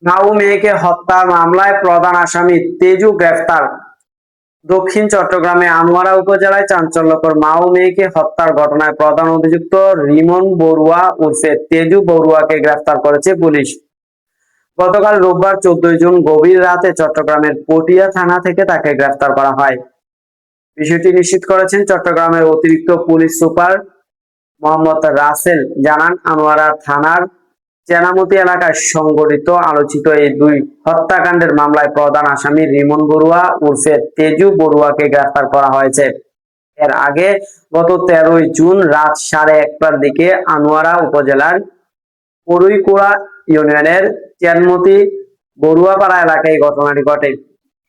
মাও মেয়েকে হত্যা মামলায় প্রধান আসামি তেজু গ্রেফতার। দক্ষিণ চট্টগ্রামে আনোয়ারা উপজেলায় চাঞ্চল্যকর মাও মেয়েকে হত্যার ঘটনায় প্রধান অভিযুক্ত রিমন বড়ুয়া উর্ফে তেজু বড়ুয়াকে গ্রেফতার করেছে পুলিশ। গতকাল রোববার 14 জুন গভীর রাতে চট্টগ্রামের পটিয়া থানা থেকে তাকে গ্রেফতার করা হয়। বিষয়টি নিশ্চিত করেছেন চট্টগ্রামের অতিরিক্ত পুলিশ সুপার মোহাম্মদ রাসেল। জানান, আনোয়ারা থানার চেনামতি এলাকায় সংঘটিত আলোচিত এই দুই হত্যাকাণ্ডের মামলায় প্রধান আসামি রিমন বড়ুয়া উর্ফে তেজু বড়ুয়াকে গ্রেফতার করা হয়েছে। এর আগে গত 13 জুন রাত 1:30টার দিকে আনোয়ারা উপজেলার পরুইকুড়া ইউনিয়নের চেনমতি বড়ুয়াপাড়া এলাকায় ঘটনাটি ঘটে।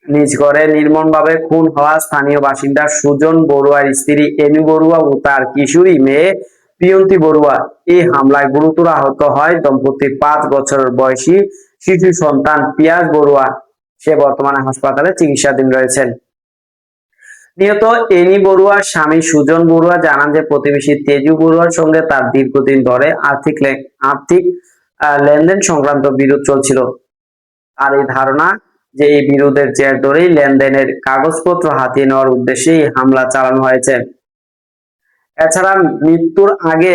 নিজ ঘরে নির্মমভাবে খুন হওয়া স্থানীয় বাসিন্দা সুজন বড়ুয়ার স্ত্রী এমি বড়ুয়া ও তার কিশোরী মেয়ে প্রিয়ন্তী বড়ুয়া। এই হামলায় গুরুতর আহত হয় দম্পতির 5 বছর বয়সী শিশু সন্তান পিয়াজ বড়ুয়া। সে বর্তমানে হাসপাতালে চিকিৎসাধীন রয়েছেন। নিহত এনি বড়ুয়ার স্বামী সুজন বড়ুয়া জানান যে প্রতিবেশী তেজু বড়ুয়ার সঙ্গে তার দীর্ঘদিন ধরে আর্থিক লেনদেন সংক্রান্ত বিরোধ চলছিল। আর এই ধারণা যে এই বিরোধের জের ধরেই লেনদেনের কাগজপত্র হাতিয়ে নেওয়ার উদ্দেশ্যে এই হামলা চালানো হয়েছে। এছাড়া মৃত্যুর আগে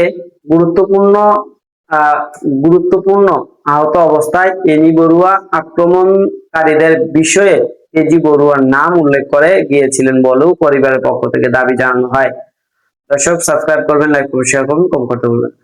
গুরুত্বপূর্ণ আহত অবস্থায় এনি বড়ুয়া আক্রমণকারীদের বিষয়ে তেজি বড়ুয়ার নাম উল্লেখ করে গিয়েছিলেন বলেও পরিবারের পক্ষ থেকে দাবি জানানো হয়। দর্শক, সাবস্ক্রাইব করবেন, লাইক করবেন, শেয়ার করবেন, কমেন্ট করতে ভুলবেন না।